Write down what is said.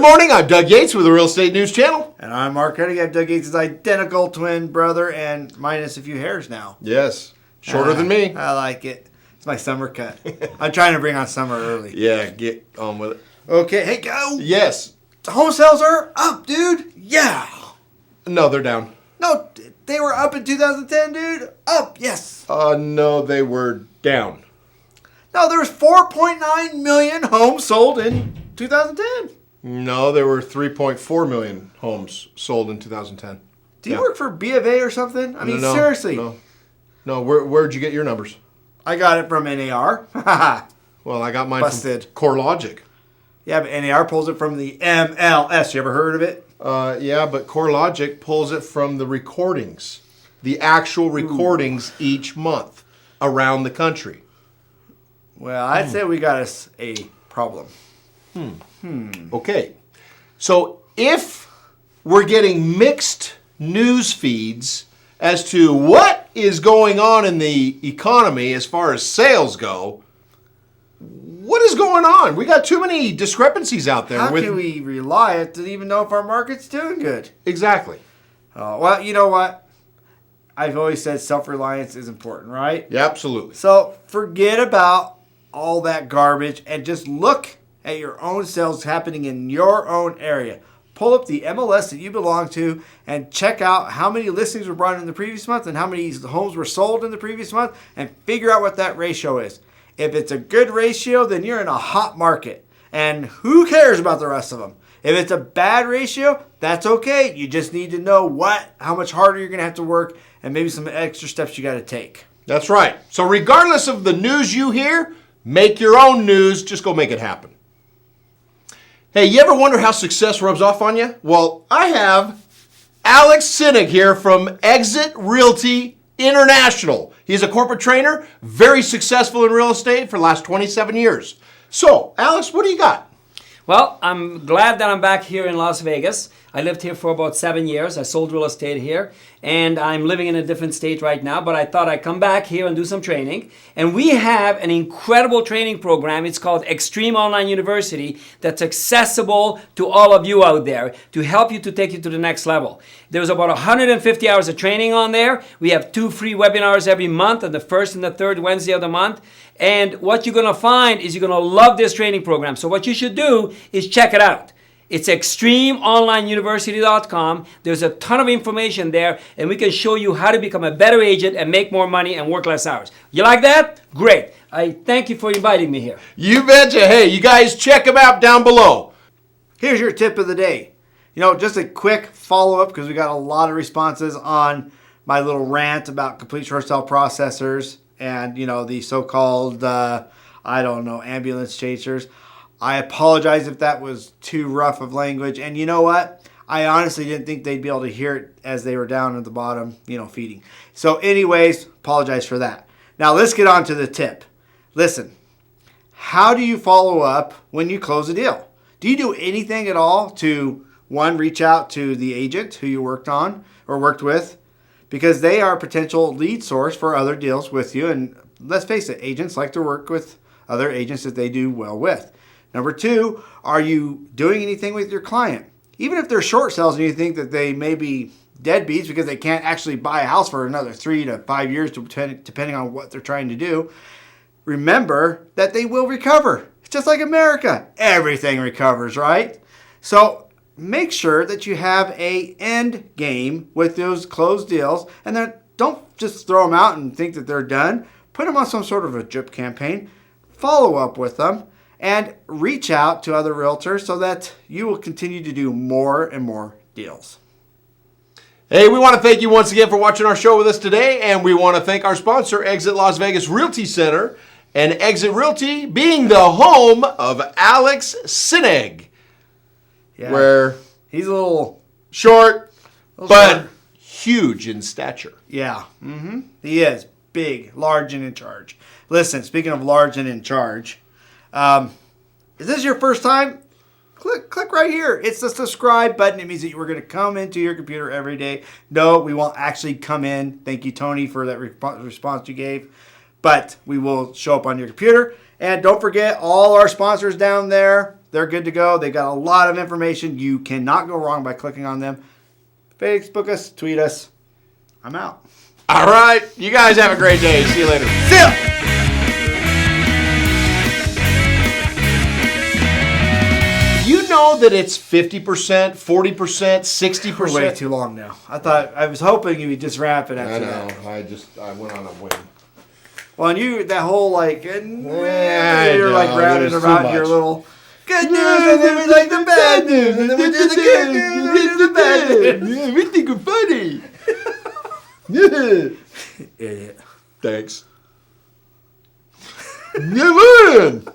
morning. I'm Doug Yates with the Real Estate News Channel. And I'm Mark Huddy. I'm Doug Yates' identical twin brother and minus a few hairs now. Yes, shorter than me. I like it. It's my summer cut. I'm trying to bring on summer early. Yeah, get on with it. Okay, hey, go. Yes. Home sales are up, dude. Yeah. No, they're down. No, they were up in 2010, dude. Up, yes. No, they were down. No, there was 4.9 million homes sold in 2010. No, there were 3.4 million homes sold in 2010. Do you work for B of A or something? I mean, No, seriously. No. Where'd you get your numbers? I got it from NAR. Well, I got mine Busted. from CoreLogic. Yeah, but NAR pulls it from the MLS. You ever heard of it? Yeah, but CoreLogic pulls it from the recordings, the actual recordings each month around the country. Well, I'd say we got us a problem. Okay, so if we're getting mixed news feeds as to what is going on in the economy as far as sales go, what is going on? We got too many discrepancies out there. How can we rely it to even know if our market's doing good? Exactly. Well, you know what? I've always said self-reliance is important, right? Yeah, absolutely. So forget about all that garbage and just look at your own sales happening in your own area. Pull up the MLS that you belong to and check out how many listings were brought in the previous month and how many homes were sold in the previous month and figure out what that ratio is. If it's a good ratio, then you're in a hot market. And who cares about the rest of them? If it's a bad ratio, that's okay. You just need to know how much harder you're going to have to work and maybe some extra steps you got to take. That's right. So regardless of the news you hear, make your own news. Just go make it happen. Hey, you ever wonder how success rubs off on you? Well, I have Alex Sinig here from Exit Realty International. He's a corporate trainer, very successful in real estate for the last 27 years. So, Alex, what do you got? Well, I'm glad that I'm back here in Las Vegas. I lived here for about 7 years. I sold real estate here, and I'm living in a different state right now, but I thought I'd come back here and do some training. And we have an incredible training program. It's called Extreme Online University that's accessible to all of you out there to help you to take you to the next level. There's about 150 hours of training on there. We have 2 free webinars every month on the first and the third Wednesday of the month. And what you're going to find is you're going to love this training program. So what you should do is check it out. It's extremeonlineuniversity.com. There's a ton of information there, and we can show you how to become a better agent and make more money and work less hours. You like that? Great. I thank you for inviting me here. You betcha. Hey, you guys check them out down below. Here's your tip of the day. Just a quick follow-up because we got a lot of responses on my little rant about complete short sale processors and, the so-called, ambulance chasers. I apologize if that was too rough of language. And you know what? I honestly didn't think they'd be able to hear it as they were down at the bottom, feeding. So anyways, apologize for that. Now let's get on to the tip. Listen, how do you follow up when you close a deal? Do you do anything at all to, one, reach out to the agent who you worked on or worked with? Because they are a potential lead source for other deals with you. And let's face it, agents like to work with other agents that they do well with. Number 2, are you doing anything with your client? Even if they're short sales and you think that they may be deadbeats because they can't actually buy a house for another 3 to 5 years, depending on what they're trying to do, remember that they will recover. It's just like America. Everything recovers, right? So make sure that you have an end game with those closed deals, and then don't just throw them out and think that they're done. Put them on some sort of a drip campaign. Follow up with them. And reach out to other realtors so that you will continue to do more and more deals. Hey, we want to thank you once again for watching our show with us today, and we want to thank our sponsor, Exit Las Vegas Realty Center, and Exit Realty being the home of Alex Sinig. Yeah, where he's a little short, but huge in stature. Yeah, he is big, large, and in charge. Listen, speaking of large and in charge, is this your first time? Click right here. It's the subscribe button. It means that we're going to come into your computer every day. No, we won't actually come in. Thank you, Tony, for that response you gave. But we will show up on your computer. And don't forget all our sponsors down there. they're good to go. They got a lot of information. You cannot go wrong by clicking on them. Facebook us, tweet us. I'm out. All right. You guys have a great day. See you later. See ya! You know that it's 50%, 40%, 60%. Way too long now. I was hoping you would just wrap it I after know. that. I went on a wing. Well, and you, that whole like, I you're like know, rounding it was too around your much. little good news, and then we like the bad news, and then we do the good news, and we do the bad news. Yeah, we think we're funny. Yeah. Idiot. Thanks. Yeah, man.